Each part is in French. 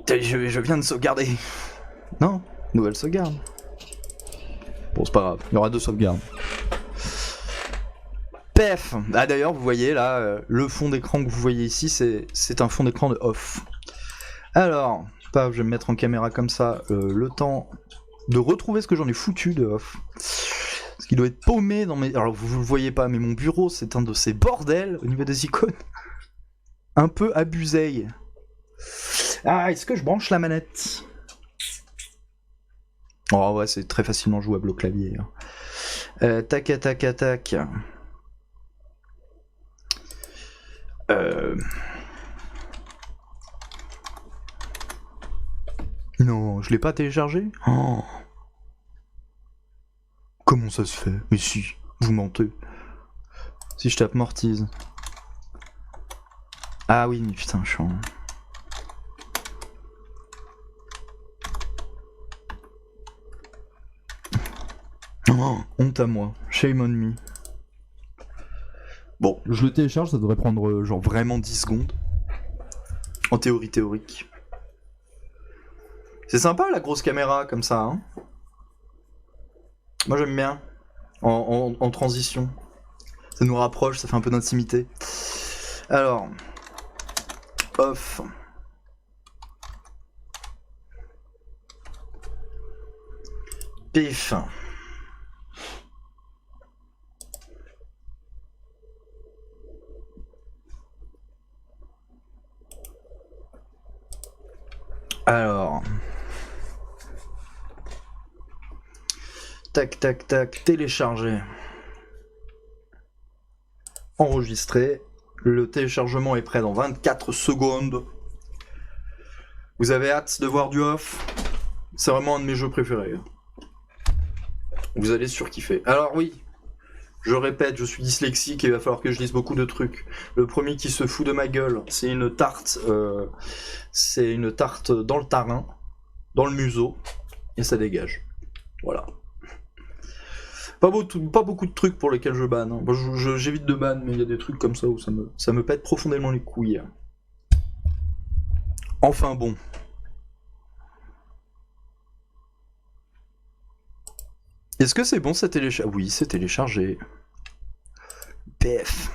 Je viens de sauvegarder. Non, nouvelle sauvegarde. Bon, c'est pas grave, il y aura 2 sauvegardes. Pef. Ah d'ailleurs, vous voyez là, le fond d'écran que vous voyez ici, c'est un fond d'écran de off. Alors, paf, je vais me mettre en caméra comme ça, le temps de retrouver ce que j'en ai foutu de off. Ce qui doit être paumé dans mes... Alors vous le voyez pas, mais mon bureau, c'est un de ces bordels au niveau des icônes. Un peu abusé. Ah, est-ce que je branche la manette? Oh ouais, c'est très facilement jouable au clavier. Tac, tac, tac. Non, je l'ai pas téléchargé. Oh. Comment ça se fait? Mais si, vous mentez. Si je tape Mortise. Ah oui, mais putain, je suis en... Oh, honte à moi. Shame on me. Bon, je le télécharge, ça devrait prendre genre vraiment 10 secondes. En théorie théorique. C'est sympa la grosse caméra comme ça, hein. Moi j'aime bien. En transition. Ça nous rapproche, ça fait un peu d'intimité. Alors. Off. Pif. Alors. Tac, tac, tac, télécharger. Enregistrer. Le téléchargement est prêt dans 24 secondes. Vous avez hâte de voir du off? C'est vraiment un de mes jeux préférés. Vous allez surkiffer. Alors oui, je répète, je suis dyslexique et il va falloir que je lise beaucoup de trucs. Le premier qui se fout de ma gueule, c'est une tarte dans le tarin, dans le museau, et ça dégage. Voilà. Pas beaucoup de trucs pour lesquels je banne. Hein. J'évite de ban, mais il y a des trucs comme ça où ça me pète profondément les couilles. Enfin bon. Est-ce que c'est bon, c'est téléchargé? Oui, c'est téléchargé. PF.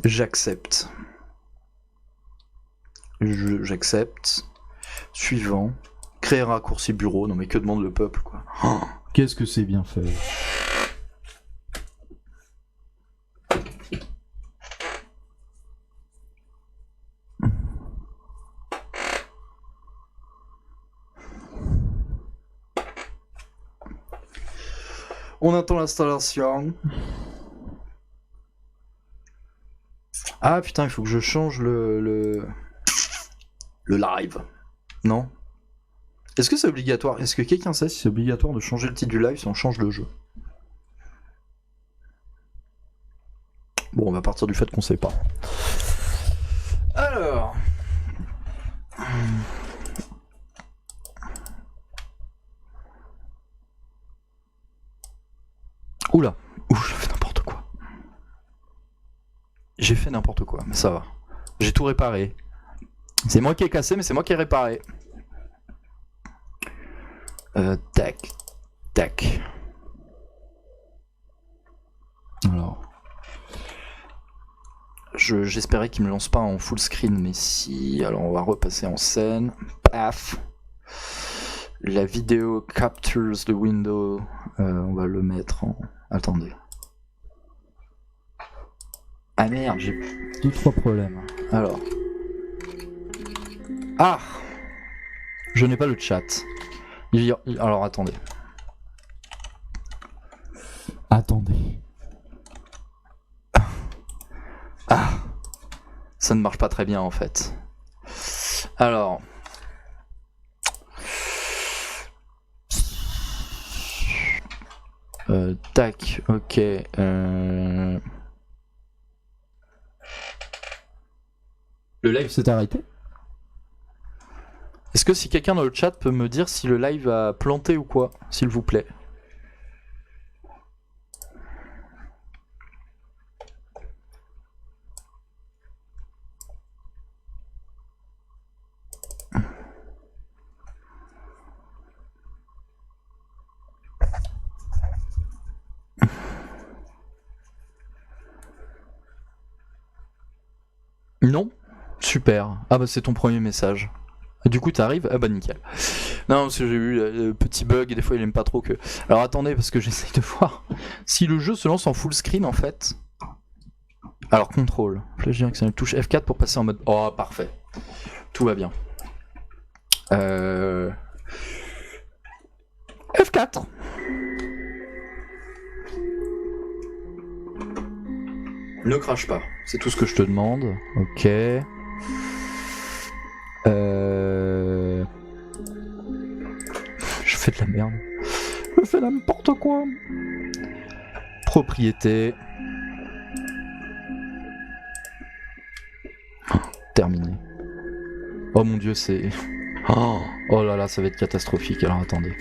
J'accepte. J'accepte. Suivant. Créer un raccourci bureau. Non mais que demande le peuple, quoi. Oh, qu'est-ce que c'est bien fait. On attend l'installation. Ah putain, il faut que je change le live. Non? Est-ce que c'est obligatoire? Est-ce que quelqu'un sait si c'est obligatoire de changer le titre du live si on change le jeu? Bon, on va partir du fait qu'on sait pas. Alors... Oula, j'ai fait n'importe quoi. J'ai fait n'importe quoi, mais ça va. J'ai tout réparé. C'est moi qui ai cassé, mais c'est moi qui ai réparé. Tac, tac. Alors... J'espérais qu'il me lance pas en full screen, mais si... Alors on va repasser en scène. Paf. La vidéo captures the window. On va le mettre en... Attendez. Ah merde, j'ai 2-3 problèmes. Alors. Ah! Je n'ai pas le chat. Alors attendez. Attendez. Ah! Ça ne marche pas très bien en fait. Alors. Tac, ok. Le live s'est arrêté? Est-ce que si quelqu'un dans le chat peut me dire si le live a planté ou quoi, s'il vous plaît? Non. Super. Ah bah c'est ton premier message. Du coup t'arrives. Ah bah nickel. Non parce que j'ai eu le petit bug et des fois il aime pas trop que... Alors attendez parce que j'essaye de voir si le jeu se lance en full screen en fait. Alors contrôle. Je dirais que c'est une touche F4 pour passer en mode... Oh parfait. Tout va bien. F4. Ne crache pas, c'est tout ce que je te demande. Ok. Je fais de la merde. Je fais n'importe quoi. Propriété. Terminé. Oh mon dieu, c'est... Oh là là, ça va être catastrophique, alors attendez.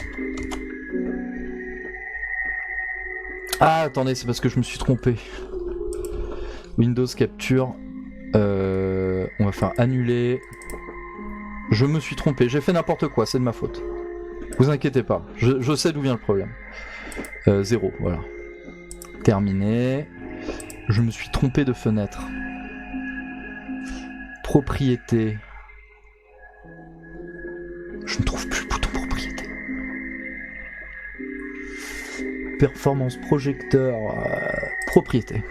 Ah, attendez, c'est parce que je me suis trompé. Windows Capture. On va faire annuler. Je me suis trompé, j'ai fait n'importe quoi, c'est de ma faute. Vous inquiétez pas, je sais d'où vient le problème. 0, voilà. Terminé. Je me suis trompé de fenêtre. Propriété. Je ne trouve plus le bouton propriété. Performance projecteur. Propriété.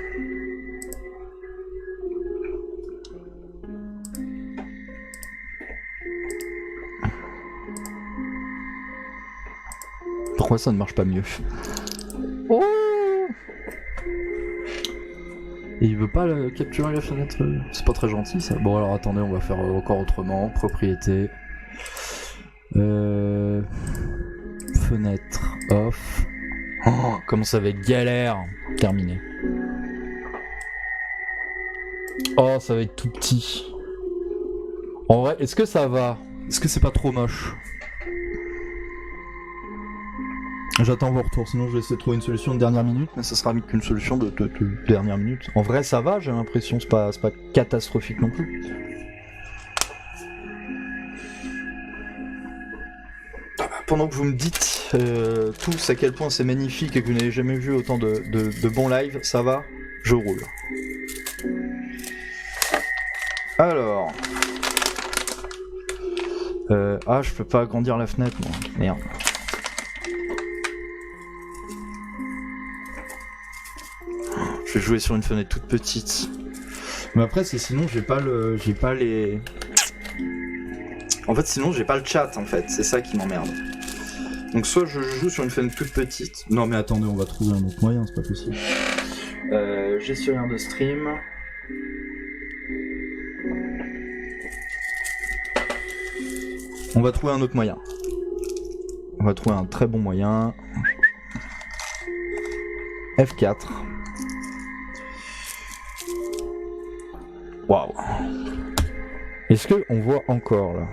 Pourquoi ça ne marche pas mieux? Oh! Et il veut pas capturer la fenêtre. C'est pas très gentil ça. Bon alors attendez, on va faire encore autrement. Propriété. Fenêtre off. Oh, comment ça va être galère. Terminé. Oh, ça va être tout petit. En vrai, est-ce que ça va? Est-ce que c'est pas trop moche? J'attends vos retours, sinon je vais essayer de trouver une solution de dernière minute, mais ça sera vite qu'une solution de dernière minute. En vrai, ça va, j'ai l'impression, c'est pas catastrophique non plus. Pendant que vous me dites tous à quel point c'est magnifique et que vous n'avez jamais vu autant de bons lives, ça va? Je roule. Alors... Ah, je peux pas agrandir la fenêtre, moi. Merde. Je vais jouer sur une fenêtre toute petite. Mais après, c'est sinon j'ai pas les... En fait, sinon j'ai pas le chat, en fait. C'est ça qui m'emmerde. Donc soit je joue sur une fenêtre toute petite... Non mais attendez, on va trouver un autre moyen, c'est pas possible. Gestionnaire de stream... On va trouver un autre moyen. On va trouver un très bon moyen. F4. Waouh. Est-ce que on voit encore là?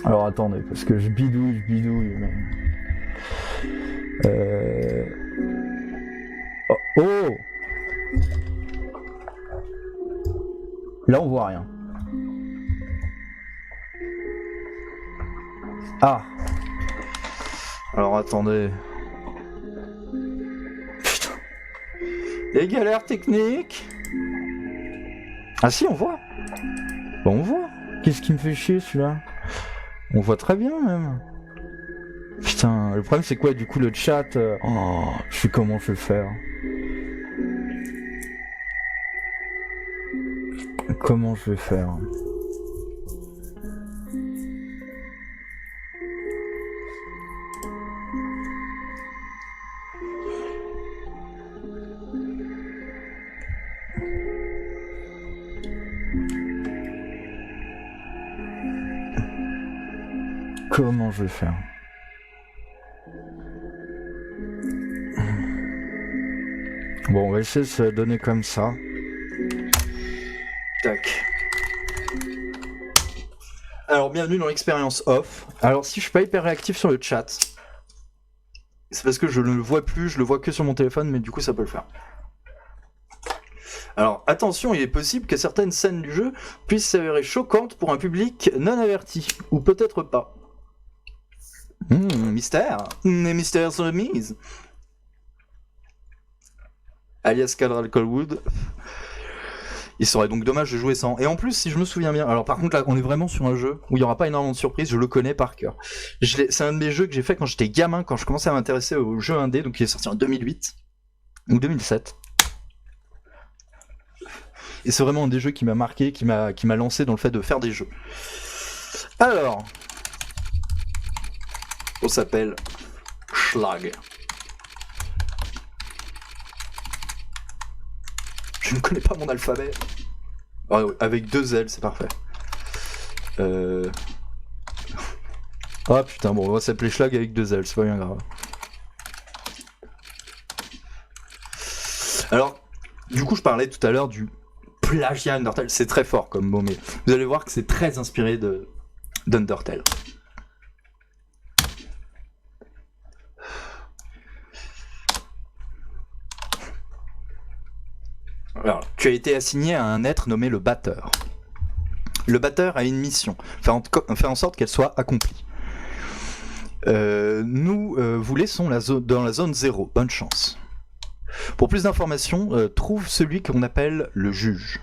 Alors attendez, parce que je bidouille, mais... Oh! Là on voit rien. Ah! Alors attendez. Putain. Des galères techniques. Ah si, on voit. Bon, on voit. Qu'est-ce qui me fait chier celui-là? On voit très bien même. Putain, le problème c'est quoi du coup le chat? Oh, je sais comment je vais le faire. Comment je vais faire? Comment je vais faire? Bon, on va essayer de se donner comme ça. Tac. Alors, bienvenue dans l'expérience off. Alors, si je suis pas hyper réactif sur le chat, c'est parce que je ne le vois plus, je le vois que sur mon téléphone, mais du coup, ça peut le faire. Alors, attention, il est possible que certaines scènes du jeu puissent s'avérer choquantes pour un public non averti, ou peut-être pas. Mystère. Les mystères sont remises. Alias Cadral Colwood. Il serait donc dommage de jouer sans. Et en plus, si je me souviens bien, alors par contre là, on est vraiment sur un jeu où il n'y aura pas énormément de surprises, je le connais par cœur. C'est un de mes jeux que j'ai fait quand j'étais gamin, quand je commençais à m'intéresser aux jeux indés, donc il est sorti en 2008 ou 2007. Et c'est vraiment un des jeux qui m'a marqué, qui m'a lancé dans le fait de faire des jeux. Alors, on s'appelle Schlag. Je ne connais pas mon alphabet. Ah, oui, avec 2 L, c'est parfait. Ah putain, bon, on va s'appeler Schlag avec 2 L, c'est pas bien grave. Alors, du coup, je parlais tout à l'heure du plagiat Undertale. C'est très fort comme mot, mais vous allez voir que c'est très inspiré d'Undertale. Alors, tu as été assigné à un être nommé le batteur. Le batteur a une mission, faire en sorte qu'elle soit accomplie. Nous vous laissons dans la zone 0, bonne chance. Pour plus d'informations, trouve celui qu'on appelle le juge.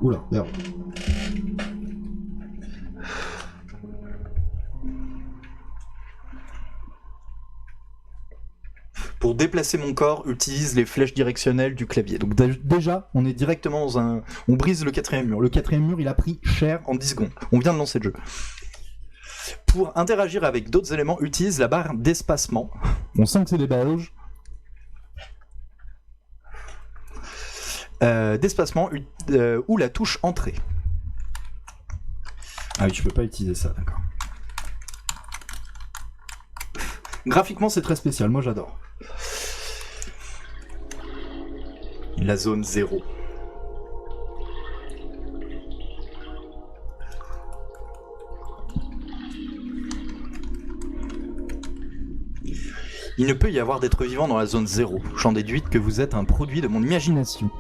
Oula, merde. Pour déplacer mon corps, utilise les flèches directionnelles du clavier. Donc déjà, on est directement dans un... On brise le 4e mur. Le 4e mur, il a pris cher en 10 secondes. On vient de lancer le jeu. Pour interagir avec d'autres éléments, utilise la barre d'espacement. On sent que c'est des Belges. D'espacement ou la touche entrée. Ah oui, je peux pas utiliser ça, d'accord. Graphiquement, c'est très spécial, moi j'adore. La zone 0. Il ne peut y avoir d'être vivant dans la zone 0. J'en déduis que vous êtes un produit de mon imagination.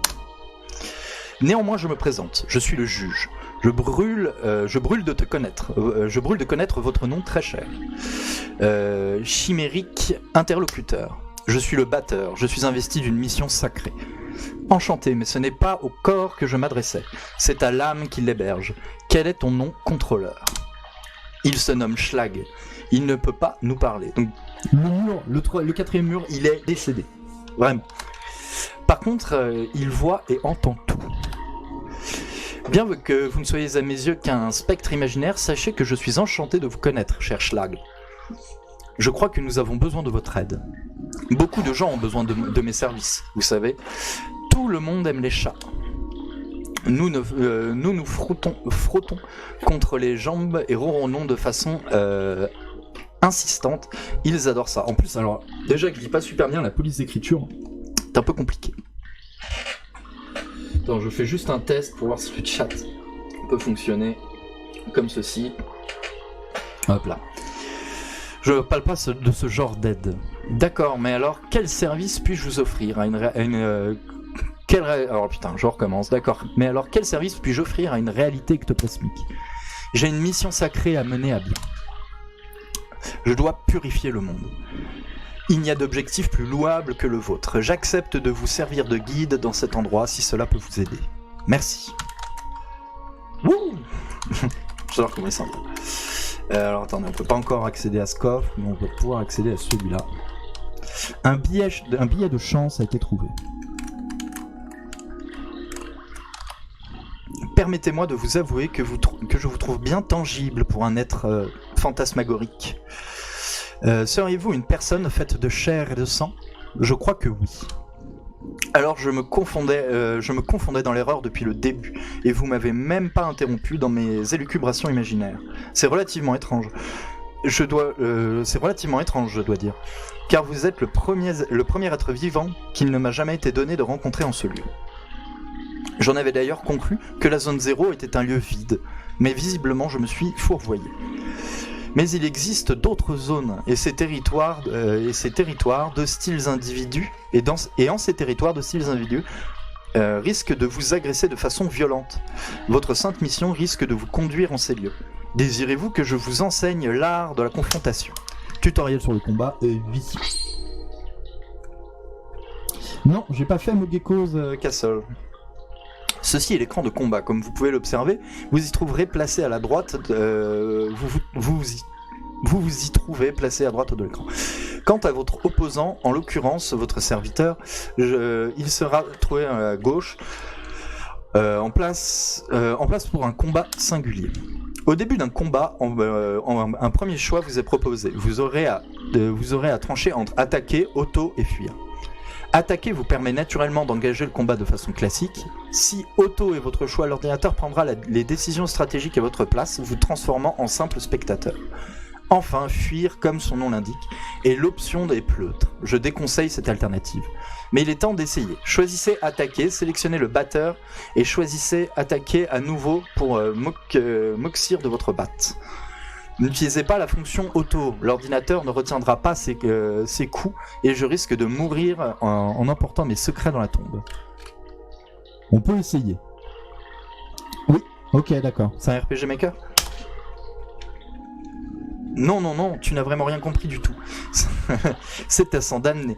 Néanmoins, je me présente. Je suis le juge. Je brûle de te connaître. Je brûle de connaître votre nom très cher. Chimérique interlocuteur. Je suis le batteur. Je suis investi d'une mission sacrée. Enchanté, mais ce n'est pas au corps que je m'adressais. C'est à l'âme qui l'héberge. Quel est ton nom, contrôleur ? Il se nomme Schlag. Il ne peut pas nous parler. Donc, le 4e mur, il est décédé. Vraiment. Par contre, il voit et entend tout. Bien que vous ne soyez à mes yeux qu'un spectre imaginaire, sachez que je suis enchanté de vous connaître, cher Schlag. Je crois que nous avons besoin de votre aide. Beaucoup de gens ont besoin de mes services, vous savez. Tout le monde aime les chats. Nous nous frottons contre les jambes et ronronnons de façon insistante. Ils adorent ça. En plus, alors, déjà que je lis pas super bien la police d'écriture, c'est un peu compliqué. Attends, je fais juste un test pour voir si le chat peut fonctionner comme ceci. Hop là. Je ne parle pas de ce genre d'aide. D'accord, mais alors, quel service puis-je vous offrir alors putain, je recommence, d'accord. Mais alors, quel service puis-je offrir à une réalité ectoplasmique ? J'ai une mission sacrée à mener à bien. Je dois purifier le monde. Il n'y a d'objectif plus louable que le vôtre. J'accepte de vous servir de guide dans cet endroit si cela peut vous aider. Merci. Wouh. J'adore comment il semble. Alors attendez, on peut pas encore accéder à ce coffre, mais on va pouvoir accéder à celui-là. Un billet de chance a été trouvé. Permettez-moi de vous avouer que je vous trouve bien tangible pour un être fantasmagorique. Seriez-vous une personne faite de chair et de sang ? Je crois que oui. Alors je me confondais dans l'erreur depuis le début, et vous m'avez même pas interrompu dans mes élucubrations imaginaires. C'est relativement étrange. Je dois dire, car vous êtes le premier être vivant qu'il ne m'a jamais été donné de rencontrer en ce lieu. J'en avais d'ailleurs conclu que la zone 0 était un lieu vide, mais visiblement je me suis fourvoyé. Mais il existe d'autres zones, et ces territoires d'hostiles individus, et en ces territoires d'hostiles individus, risquent de vous agresser de façon violente. Votre sainte mission risque de vous conduire en ces lieux. Désirez-vous que je vous enseigne l'art de la confrontation? Tutoriel sur le combat et vici. Non, j'ai pas fait Mogeko's Castle. Ceci est l'écran de combat. Comme vous pouvez l'observer, vous y trouverez placé à la droite. Vous y trouvez placé à droite de l'écran. Quant à votre opposant, en l'occurrence votre serviteur, il sera trouvé à gauche, en place pour un combat singulier. Au début d'un combat, un premier choix vous est proposé. Vous aurez à trancher entre attaquer, auto et fuir. Attaquer vous permet naturellement d'engager le combat de façon classique. Si auto est votre choix, l'ordinateur prendra les décisions stratégiques à votre place, vous transformant en simple spectateur. Enfin, fuir, comme son nom l'indique, est l'option des pleutres. Je déconseille cette alternative. Mais il est temps d'essayer. Choisissez attaquer, sélectionnez le batteur et choisissez attaquer à nouveau pour moxir de votre batte. N'utilisez pas la fonction auto, l'ordinateur ne retiendra pas ses coups et je risque de mourir en emportant mes secrets dans la tombe. On peut essayer. Oui, ok, d'accord. C'est un RPG Maker ? Non, tu n'as vraiment rien compris du tout. C'est à s'en damner.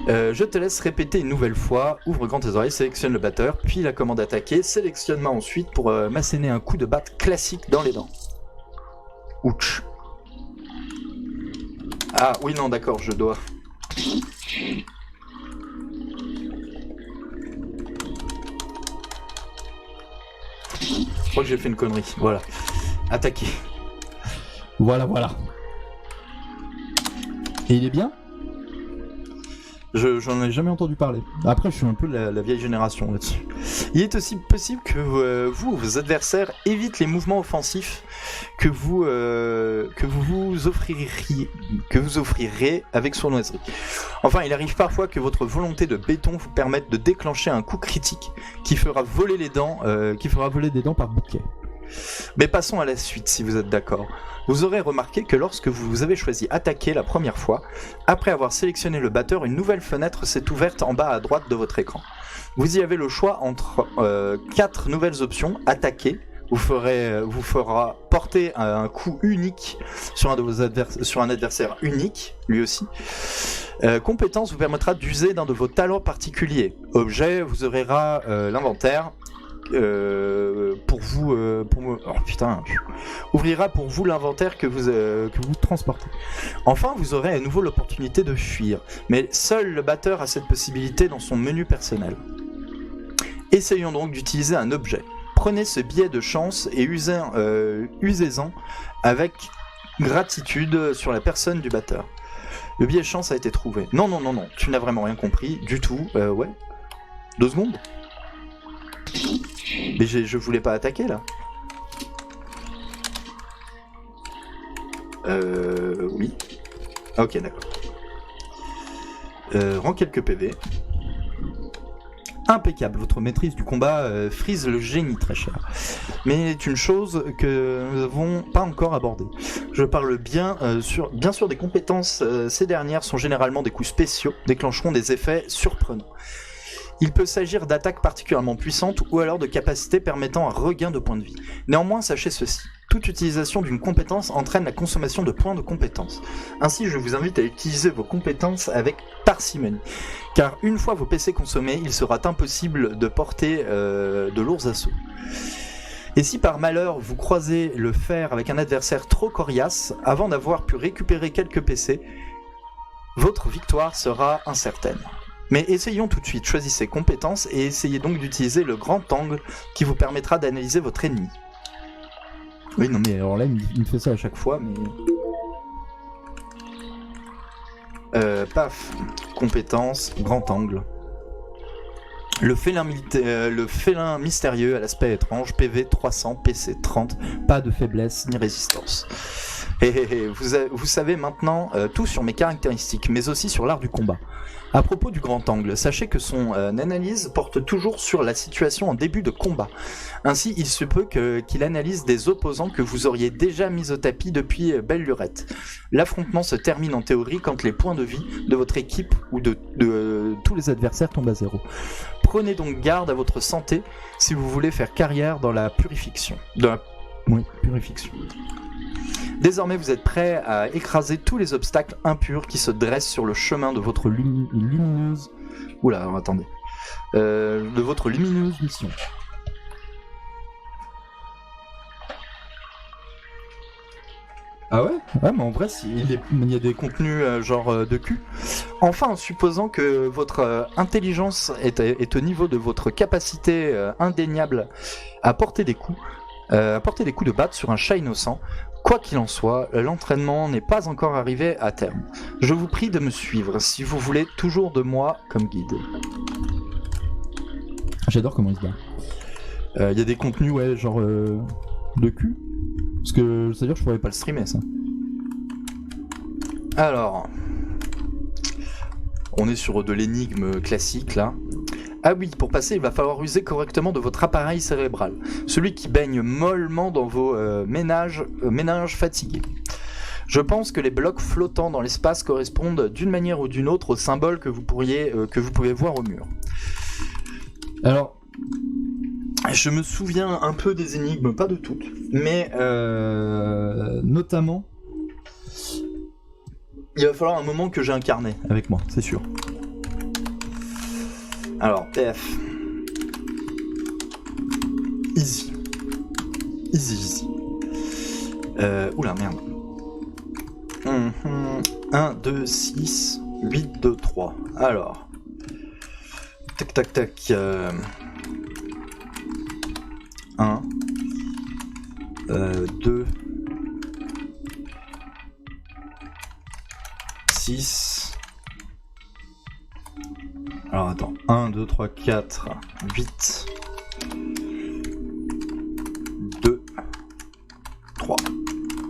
Je te laisse répéter une nouvelle fois, ouvre grand tes oreilles, sélectionne le batteur, puis la commande attaquer, sélectionne-moi ensuite pour m'asséner un coup de batte classique dans les dents. Ouch. Ah oui non d'accord, je dois. Je crois que j'ai fait une connerie, voilà. Attaquer. Voilà. Et il est bien ? J'en ai jamais entendu parler. Après, je suis un peu la vieille génération là-dessus. Il est aussi possible que vos adversaires évitent les mouvements offensifs que vous offrirez avec sournoiserie. Enfin, il arrive parfois que votre volonté de béton vous permette de déclencher un coup critique qui fera voler des dents par bouquet. Mais passons à la suite si vous êtes d'accord. Vous aurez remarqué que lorsque vous avez choisi attaquer la première fois, après avoir sélectionné le batteur, une nouvelle fenêtre s'est ouverte en bas à droite de votre écran. Vous y avez le choix entre 4 nouvelles options. Attaquer vous fera porter un coup unique sur un adversaire unique, lui aussi. Compétence vous permettra d'user d'un de vos talents particuliers. Objet vous ouvrira l'inventaire. Ouvrira pour vous l'inventaire que vous transportez. Enfin, vous aurez à nouveau l'opportunité de fuir, mais seul le batteur a cette possibilité dans son menu personnel. Essayons donc d'utiliser un objet. Prenez ce billet de chance et usez-en avec gratitude sur la personne du batteur. Le billet de chance a été trouvé. Non, tu n'as vraiment rien compris du tout. Ouais. 2 secondes. Mais je voulais pas attaquer là. Oui. Ok, d'accord. Rends quelques PV. Impeccable, votre maîtrise du combat frise le génie, très cher. Mais c'est une chose que nous n'avons pas encore abordée. Je parle bien sûr des compétences. Ces dernières sont généralement des coups spéciaux, déclencheront des effets surprenants. Il peut s'agir d'attaques particulièrement puissantes ou alors de capacités permettant un regain de points de vie. Néanmoins, sachez ceci. Toute utilisation d'une compétence entraîne la consommation de points de compétence. Ainsi, je vous invite à utiliser vos compétences avec parcimonie. Car une fois vos PC consommés, il sera impossible de porter de lourds assauts. Et si par malheur vous croisez le fer avec un adversaire trop coriace, avant d'avoir pu récupérer quelques PC, votre victoire sera incertaine. Mais essayons tout de suite, choisissez compétences et essayez donc d'utiliser le grand angle qui vous permettra d'analyser votre ennemi. Oui, non mais alors là, il me fait ça à chaque fois, mais... Paf, compétences, grand angle. Le félin mystérieux à l'aspect étrange, PV 300, PC 30, pas de faiblesse ni résistance. Vous savez maintenant tout sur mes caractéristiques, mais aussi sur l'art du combat. À propos du grand angle, sachez que son analyse porte toujours sur la situation en début de combat. Ainsi, il se peut qu'il analyse des opposants que vous auriez déjà mis au tapis depuis belle lurette. L'affrontement se termine en théorie quand les points de vie de votre équipe ou de tous les adversaires tombent à 0. Prenez donc garde à votre santé si vous voulez faire carrière dans la purification. Oui, purification. Désormais, vous êtes prêt à écraser tous les obstacles impurs qui se dressent sur le chemin de votre Lumineuse. Oula, alors attendez. De votre lumineuse mission. Ah ouais? Ouais, mais en vrai, Il y a des contenus genre de cul. Enfin, en supposant que votre intelligence est au niveau de votre capacité indéniable à porter des coups de batte sur un chat innocent, quoi qu'il en soit, l'entraînement n'est pas encore arrivé à terme. Je vous prie de me suivre si vous voulez toujours de moi comme guide. J'adore comment il se bat. Il y a des contenus, ouais, genre De cul. Parce que c'est-à-dire que je pourrais pas le streamer, ça. Alors, on est sur de l'énigme classique là. Ah oui, pour passer, il va falloir user correctement de votre appareil cérébral, celui qui baigne mollement dans vos méninges fatigués. Je pense que les blocs flottants dans l'espace correspondent d'une manière ou d'une autre aux symboles que vous pouvez voir au mur. Alors, je me souviens un peu des énigmes, pas de toutes, mais notamment, il va falloir un moment que j'ai un carnet avec moi, c'est sûr. Alors, PF. Easy. Easy. Oula, merde. 1, 2, 6, 8, 2, 3. Alors. Tac, tac, tac. 1. 2. 6. Alors attends, 1, 2, 3, 4, 8, 2, 3.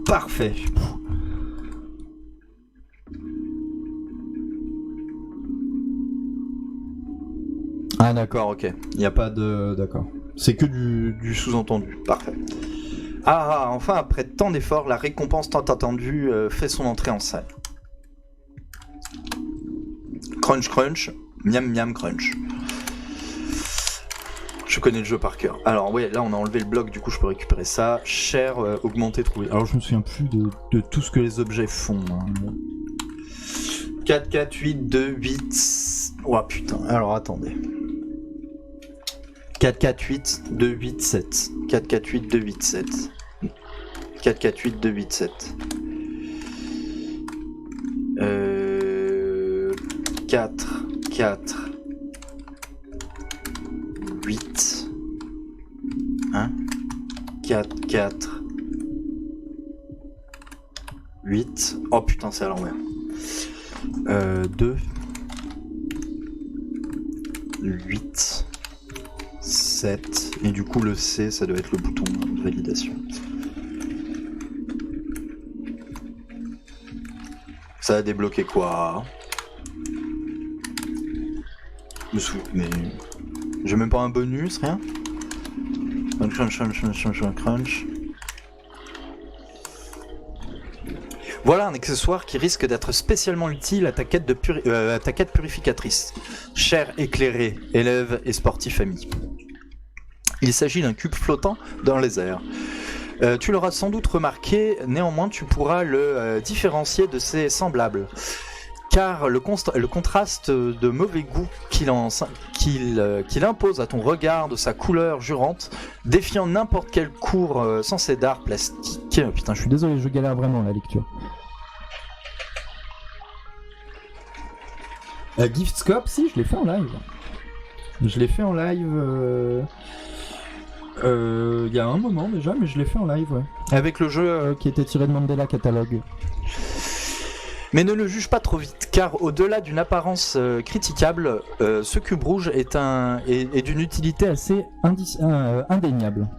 Parfait. Ah d'accord, ok. Il n'y a pas de... D'accord. C'est que du sous-entendu. Parfait. Ah, enfin, après tant d'efforts, la récompense tant attendue fait son entrée en salle. Crunch, crunch. Miam miam crunch. Je connais le jeu par cœur. Alors ouais, là on a enlevé le bloc, du coup je peux récupérer ça. Cher, augmenter, trouver. Alors je me souviens plus de tout ce que les objets font. Hein. 4, 4, 8, 2, 8... Oh putain, alors attendez. 4, 4, 8, 2, 8, 7. 4, 4, 8, 2, 8, 7. 4, 4, 8, 2, 8, 7. 4... 4, 8, 1, 4, 4, 8, oh putain c'est à l'envers, 2, 8, 7, et du coup le C ça doit être le bouton de validation. Ça a débloqué quoi ? Mais j'ai même pas un bonus, rien. Crunch. Voilà un accessoire qui risque d'être spécialement utile à ta quête, purificatrice. Cher éclairé, élève et sportif ami. Il s'agit d'un cube flottant dans les airs. Tu l'auras sans doute remarqué, néanmoins tu pourras le différencier de ses semblables. Car le contraste de mauvais goût qu'il impose à ton regard de sa couleur jurante, défiant n'importe quel cours sensé d'art plastique. Putain, je suis désolé, je galère vraiment la lecture. Gift Scope, si, je l'ai fait en live. Je l'ai fait en live il y a un moment déjà, mais je l'ai fait en live, ouais. Avec le jeu qui était tiré de Mandela Catalogue. Mais ne le juge pas trop vite, car au-delà d'une apparence critiquable, ce cube rouge est d'une utilité assez indéniable.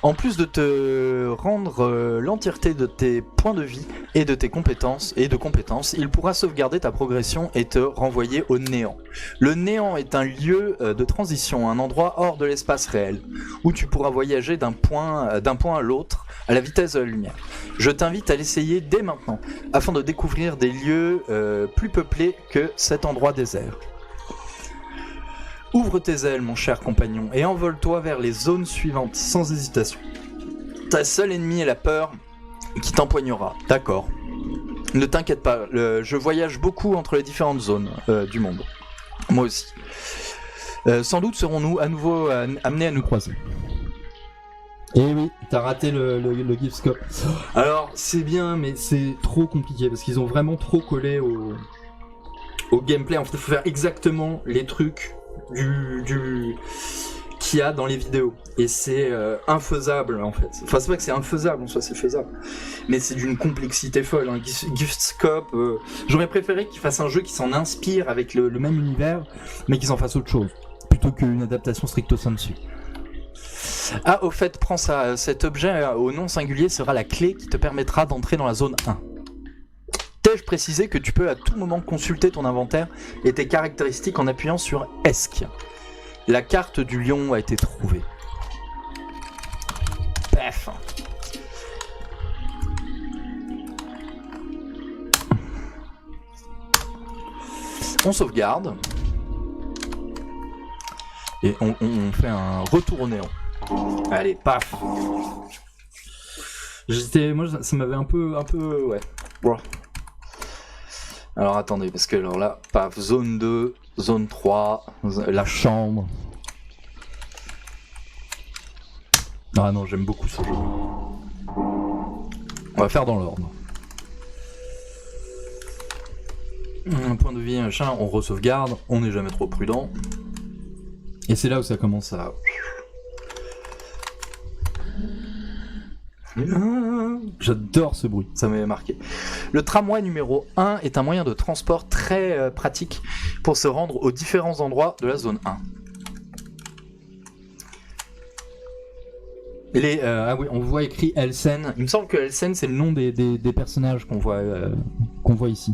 En plus de te rendre l'entièreté de tes points de vie et de tes compétences, il pourra sauvegarder ta progression et te renvoyer au néant. Le néant est un lieu de transition, un endroit hors de l'espace réel, où tu pourras voyager d'un point à l'autre à la vitesse de la lumière. Je t'invite à l'essayer dès maintenant, afin de découvrir des lieux plus peuplés que cet endroit désert. Ouvre tes ailes, mon cher compagnon, et envole-toi vers les zones suivantes, sans hésitation. Ta seule ennemie est la peur qui t'empoignera. D'accord. Ne t'inquiète pas, je voyage beaucoup entre les différentes zones du monde. Moi aussi. Sans doute serons-nous à nouveau amenés à nous croiser. Eh oui, t'as raté le gift scope. Alors, c'est bien, mais c'est trop compliqué, parce qu'ils ont vraiment trop collé au gameplay. En fait, il faut faire exactement les trucs qu'il y a dans les vidéos. Et c'est infaisable, en fait. Enfin, c'est pas que c'est infaisable, en soi, c'est faisable. Mais c'est d'une complexité folle. Hein. Gift scope, j'aurais préféré qu'ils fassent un jeu qui s'en inspire avec le même univers, mais qu'ils en fassent autre chose, plutôt qu'une adaptation stricto sensu. Ah, au fait, prends ça. Cet objet au nom singulier sera la clé qui te permettra d'entrer dans la zone 1. T'ai-je précisé que tu peux à tout moment consulter ton inventaire et tes caractéristiques en appuyant sur ESC. La carte du lion a été trouvée. Paf. On sauvegarde. Et on fait un retour au néant. Allez, paf. Moi, ça m'avait un peu, ouais. Bon. Alors attendez, parce que alors là, paf, zone 2, zone 3, la chambre. Ah non, j'aime beaucoup ce jeu. On va faire dans l'ordre. Un point de vie, machin, on re-sauvegarde, on n'est jamais trop prudent. Et c'est là où ça commence à... J'adore ce bruit, ça m'avait marqué. Le tramway numéro 1 est un moyen de transport très pratique pour se rendre aux différents endroits de la zone 1. Ah oui, on voit écrit Elsen. Il me semble que Elsen c'est le nom des personnages qu'on voit ici.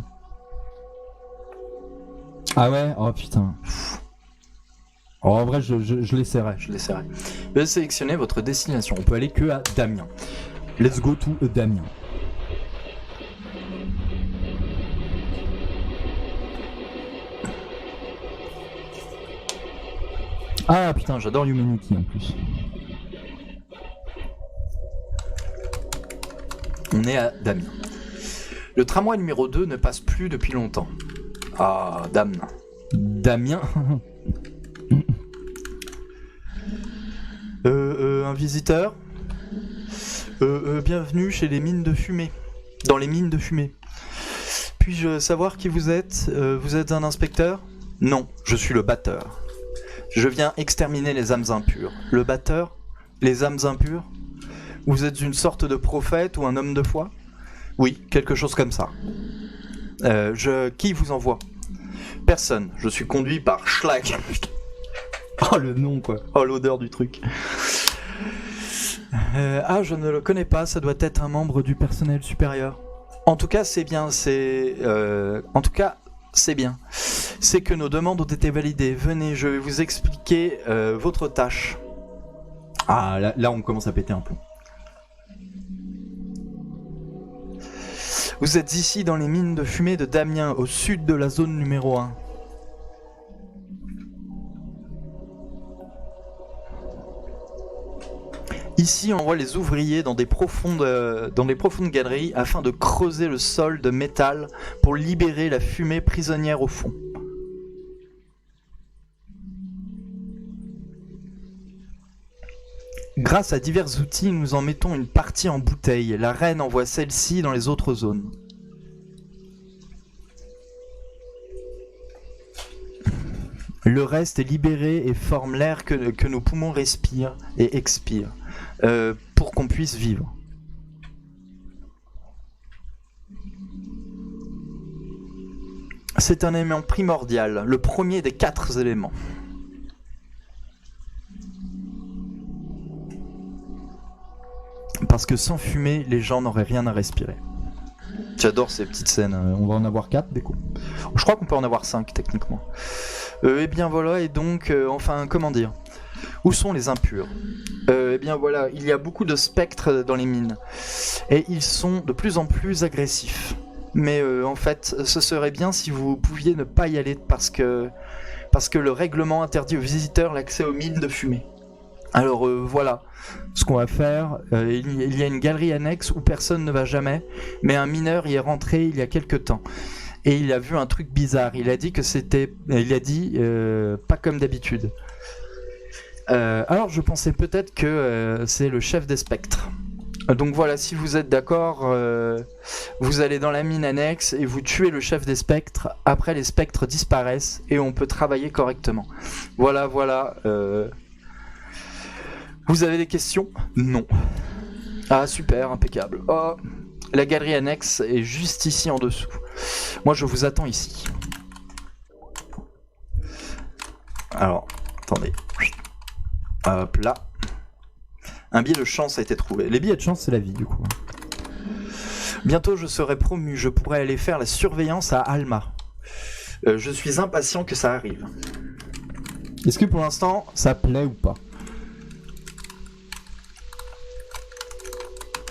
Ah ouais, oh putain. Oh, en vrai, je l'essaierai. Veuillez sélectionner votre destination. On peut aller que à Damien. Let's go to Damien. Ah putain, j'adore Humanity en plus. On est à Damien. Le tramway numéro 2 ne passe plus depuis longtemps. Ah, Damien. Un visiteur. Bienvenue chez les mines de fumée. Dans les mines de fumée. Puis-je savoir qui vous êtes ? Vous êtes un inspecteur ? Non, je suis le batteur. Je viens exterminer les âmes impures. Le batteur ? Les âmes impures ? Vous êtes une sorte de prophète ou un homme de foi ? Oui, quelque chose comme ça. Qui vous envoie ? Personne. Je suis conduit par Schlag. Oh le nom quoi. Oh l'odeur du truc. Je ne le connais pas, ça doit être un membre du personnel supérieur. En tout cas, c'est bien, c'est bien. C'est que nos demandes ont été validées. Venez, je vais vous expliquer votre tâche. Ah, là, on commence à péter un plomb. Vous êtes ici dans les mines de fumée de Damien, au sud de la zone numéro 1. Ici, on envoie les ouvriers dans des profondes galeries afin de creuser le sol de métal pour libérer la fumée prisonnière au fond. Grâce à divers outils, nous en mettons une partie en bouteille. La reine envoie celle-ci dans les autres zones. Le reste est libéré et forme l'air que nos poumons respirent et expirent, pour qu'on puisse vivre. C'est un élément primordial, le premier des 4 éléments. Parce que sans fumée, les gens n'auraient rien à respirer. J'adore ces petites scènes. On va en avoir 4 des coups. Je crois qu'on peut en avoir 5 techniquement. Eh bien voilà, et donc, comment dire ? Où sont les impurs ? Eh bien voilà, il y a beaucoup de spectres dans les mines. Et ils sont de plus en plus agressifs. Mais en fait, ce serait bien si vous pouviez ne pas y aller parce que parce que le règlement interdit aux visiteurs l'accès aux mines de fumée. Alors voilà, ce qu'on va faire, il y a une galerie annexe où personne ne va jamais, mais un mineur y est rentré il y a quelque temps. Et il a vu un truc bizarre, il a dit que c'était... Il a dit pas comme d'habitude. Alors je pensais peut-être que c'est le chef des spectres. Donc voilà, si vous êtes d'accord, vous allez dans la mine annexe et vous tuez le chef des spectres. Après les spectres disparaissent et on peut travailler correctement. Voilà. Vous avez des questions ? Non. Ah super, impeccable. Oh, la galerie annexe est juste ici en dessous. Moi je vous attends ici. Alors, attendez. Hop là. Un billet de chance a été trouvé. Les billets de chance, c'est la vie, du coup. Bientôt, je serai promu. Je pourrai aller faire la surveillance à Alma. Je suis impatient que ça arrive. Est-ce que pour l'instant, ça plaît ou pas ?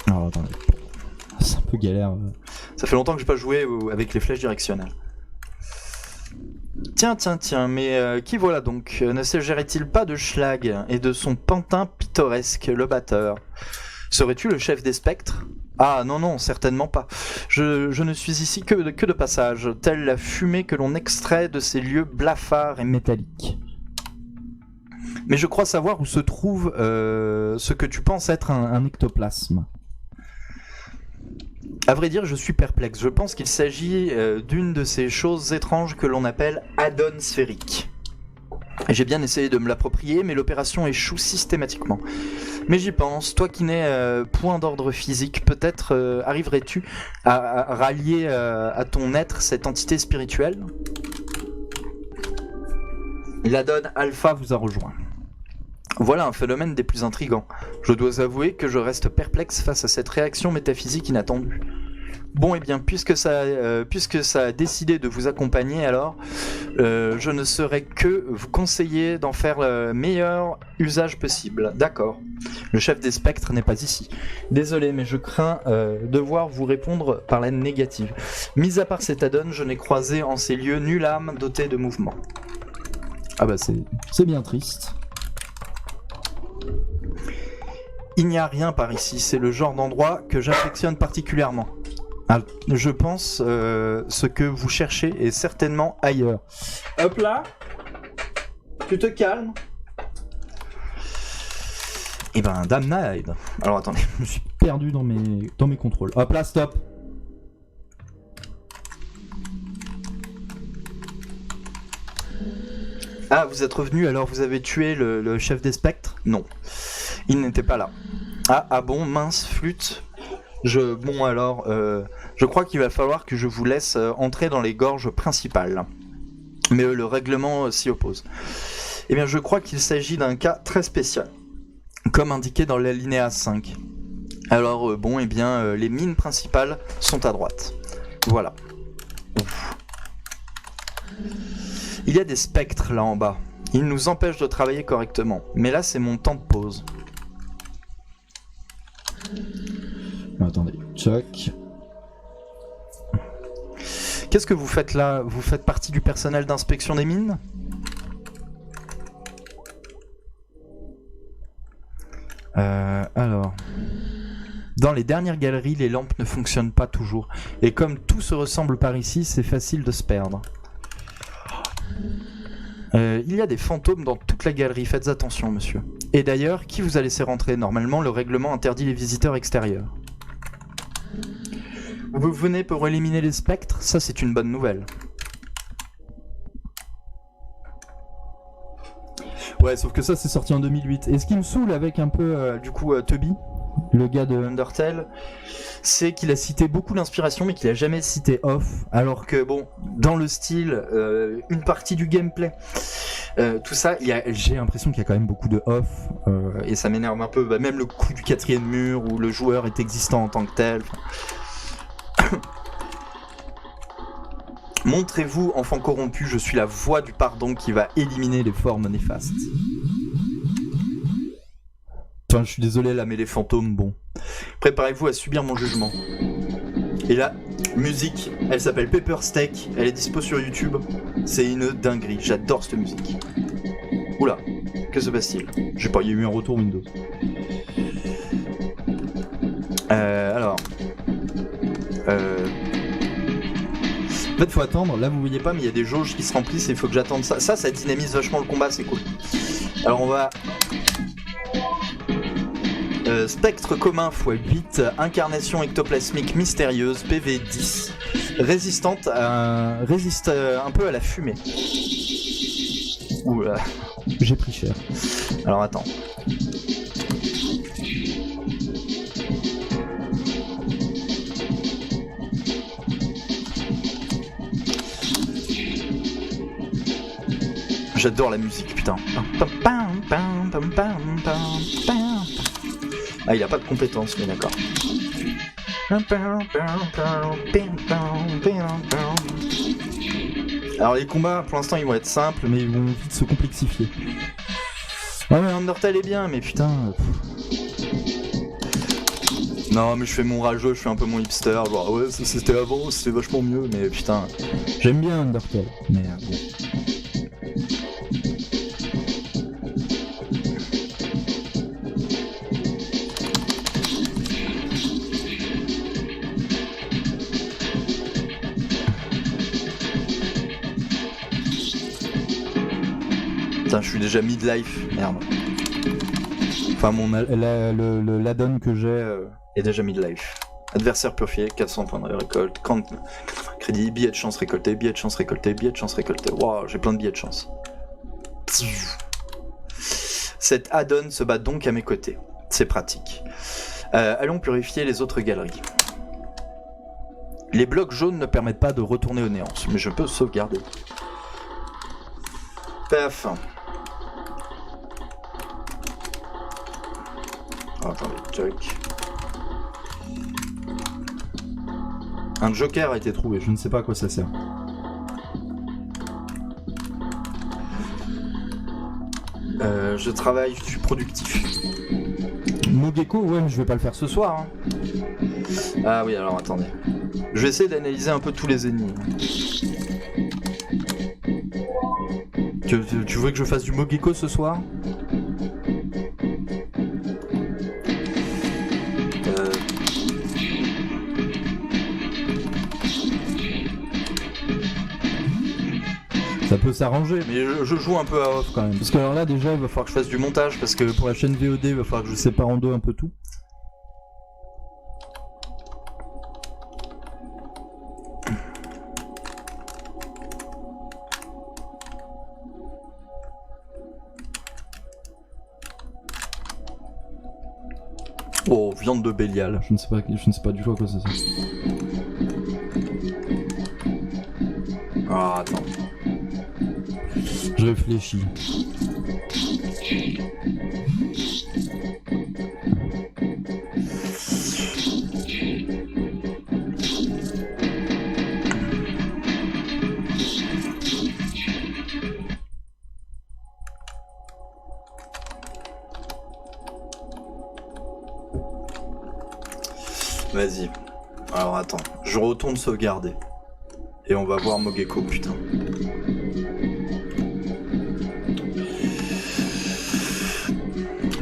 Alors, attendez. C'est un peu galère. Ça fait longtemps que j'ai pas joué avec les flèches directionnelles. Tiens, mais qui voilà donc ? Ne s'agirait-il pas de Schlag et de son pantin pittoresque, le batteur ? Serais-tu le chef des spectres ? Ah non, certainement pas. Je ne suis ici que de passage, telle la fumée que l'on extrait de ces lieux blafards et métalliques. Mais je crois savoir où se trouve ce que tu penses être un ectoplasme. À vrai dire, je suis perplexe. Je pense qu'il s'agit d'une de ces choses étranges que l'on appelle addon sphérique. J'ai bien essayé de me l'approprier, mais l'opération échoue systématiquement. Mais j'y pense, toi qui n'es point d'ordre physique, peut-être arriverais-tu à rallier à ton être cette entité spirituelle ? L'addon alpha vous a rejoint. Voilà un phénomène des plus intrigants. Je dois avouer que je reste perplexe face à cette réaction métaphysique inattendue. Bon, eh bien, puisque ça a décidé de vous accompagner, alors, je ne saurais que vous conseiller d'en faire le meilleur usage possible. D'accord. Le chef des spectres n'est pas ici. Désolé, mais je crains devoir vous répondre par la négative. Mis à part cet addon, je n'ai croisé en ces lieux nulle âme dotée de mouvement. Ah bah c'est bien triste. Il n'y a rien par ici, c'est le genre d'endroit que j'affectionne particulièrement. Ah, je pense ce que vous cherchez est certainement ailleurs. Hop là, tu te calmes. Eh ben, damned. Alors attendez, je me suis perdu dans mes contrôles. Hop là, stop. Ah, vous êtes revenu, alors vous avez tué le chef des spectres ? Non, il n'était pas là. Ah bon, mince, flûte. Bon alors, je crois qu'il va falloir que je vous laisse entrer dans les gorges principales. Mais le règlement s'y oppose. Eh bien, je crois qu'il s'agit d'un cas très spécial, comme indiqué dans l'alinéa 5. Alors, bon, eh bien, les mines principales sont à droite. Voilà. Ouf. Il y a des spectres là en bas. Ils nous empêchent de travailler correctement. Mais là, c'est mon temps de pause. Attendez, choc. Qu'est-ce que vous faites là ? Vous faites partie du personnel d'inspection des mines ? Alors... Dans les dernières galeries, les lampes ne fonctionnent pas toujours. Et comme tout se ressemble par ici, c'est facile de se perdre. Il y a des fantômes dans toute la galerie, faites attention monsieur. Et d'ailleurs, qui vous a laissé rentrer ? Normalement, le règlement interdit les visiteurs extérieurs. Vous venez pour éliminer les spectres ? Ça, c'est une bonne nouvelle. Ouais, sauf que ça, c'est sorti en 2008. Et ce qui me saoule avec un peu, Toby, le gars de Undertale, c'est qu'il a cité beaucoup d'inspiration, mais qu'il a jamais cité off. Alors que, bon, dans le style, une partie du gameplay, tout ça, j'ai l'impression qu'il y a quand même beaucoup de off. Et ça m'énerve un peu. Bah, même le coup du 4e mur, où le joueur est existant en tant que tel. Montrez-vous, enfant corrompu, je suis la voix du pardon qui va éliminer les formes néfastes. Enfin, je suis désolé là, mais les fantômes, bon. Préparez-vous à subir mon jugement. Et la musique, elle s'appelle Pepper Steak, elle est dispo sur YouTube. C'est une dinguerie, j'adore cette musique. Oula, que se passe-t-il? Je sais pas, il y a eu un retour Windows. Alors... En fait, faut attendre. Là, vous voyez pas, mais il y a des jauges qui se remplissent et il faut que j'attende ça. Ça dynamise vachement le combat, c'est cool. Alors, on va... spectre commun x8, incarnation ectoplasmique mystérieuse, PV 10, résistante résiste un peu à la fumée. Oula. J'ai pris cher. Alors, attends. J'adore la musique, putain. Ah, il a pas de compétences, mais d'accord. Alors les combats, pour l'instant, ils vont être simples, mais ils vont vite se complexifier. Ouais, mais Undertale est bien, mais putain... Non, mais je fais mon rageux, je fais un peu mon hipster, genre ouais, c'était avant, c'était vachement mieux, mais putain... J'aime bien Undertale, mais bon. Putain, je suis déjà midlife, merde. Enfin, l'addon que j'ai est déjà midlife. Adversaire purifié, 400 points de récolte, 80 crédits, billets de chance récoltés, billets de chance récoltés, billets de chance récoltés. Waouh, j'ai plein de billets de chance. Cet addon se bat donc à mes côtés. C'est pratique. Allons purifier les autres galeries. Les blocs jaunes ne permettent pas de retourner au néant, mais je peux sauvegarder. Paf. Oh, attendez, check. Un joker a été trouvé, je ne sais pas à quoi ça sert. Je travaille, je suis productif. Mogeko, ouais, mais je vais pas le faire Ce soir, hein. Ah oui, alors attendez. Je vais essayer d'analyser un peu tous les ennemis. Tu veux que je fasse du Mogeko ce soir? Ça peut s'arranger. Mais je joue un peu à off quand même. Parce que alors là déjà Il va falloir que je fasse du montage parce que pour la chaîne VOD, il va falloir que je sépare en deux un peu tout. Oh, viande de Bélial. Je ne sais pas du tout à quoi ça sert. Ah, attends. Je réfléchis. Vas-y. Alors attends, je retourne sauvegarder. Et on va voir Mogeko, putain.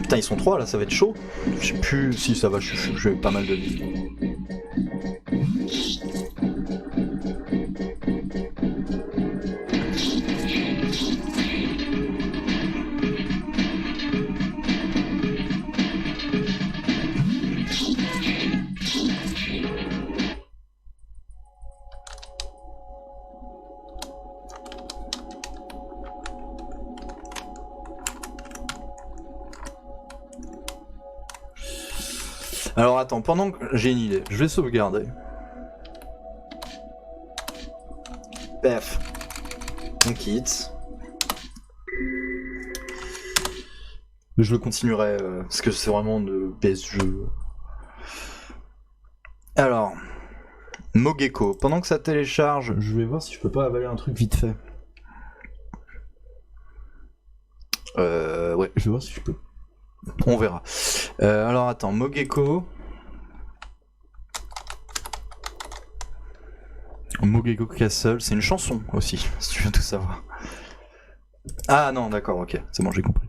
Putain, ils sont 3 là, ça va être chaud. Je sais plus si ça va, j'ai pas mal de vie. Alors attends, pendant que j'ai une idée, je vais sauvegarder. Paf. On quitte. Mais je le continuerai parce que c'est vraiment de best jeu. Alors, Mogeko, pendant que ça télécharge, je vais voir si je peux pas avaler un truc vite fait. Ouais, je vais voir si je peux. On verra. Alors attends, Mogeko. Mogego Castle, c'est une chanson aussi, si tu veux tout savoir. Ah non, d'accord, ok, c'est bon, j'ai compris.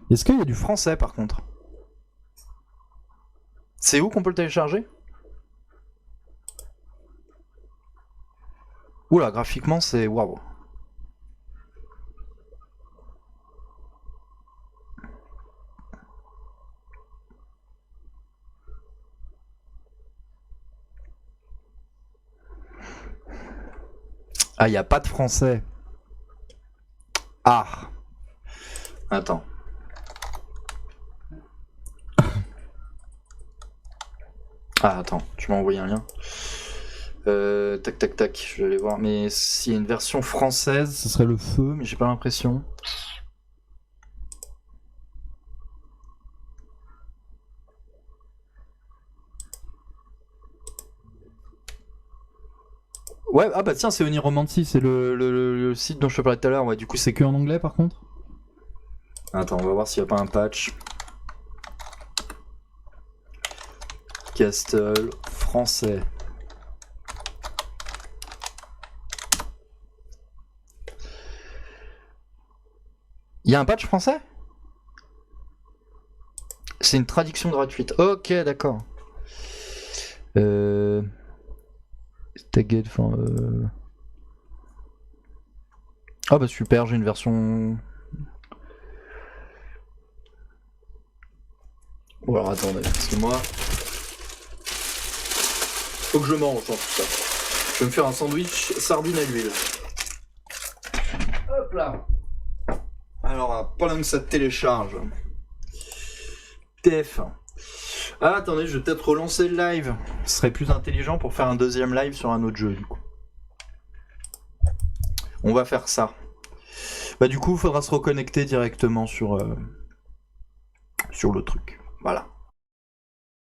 Est-ce qu'il y a du français par contre? C'est où qu'on peut le télécharger? Oula, graphiquement c'est waouh. Ah, y a pas de français. Ah. Attends. Ah, attends, tu m'as envoyé un lien. Tac, tac, tac, je vais aller voir. Mais s'il y a une version française, ce serait le feu, mais j'ai pas l'impression. Ouais, ah bah tiens, c'est Oniromancy, c'est le site dont je te parlais tout à l'heure. Ouais, du coup, c'est que en anglais par contre. Attends, on va voir s'il n'y a pas un patch. Castle français. Il y a un patch français? C'est une traduction gratuite. Ok, d'accord. Tagged, enfin. Ah bah super, j'ai une version. Bon alors attendez, parce que moi. Faut que je mange dans tout ça. Je vais me faire un sandwich sardine à l'huile. Hop là. Alors, pendant que ça télécharge. TF1. Ah attendez, je vais peut-être relancer le live. Ce serait plus intelligent pour faire un deuxième live sur un autre jeu du coup. On va faire ça. Bah du coup, il faudra se reconnecter directement sur le truc. Voilà.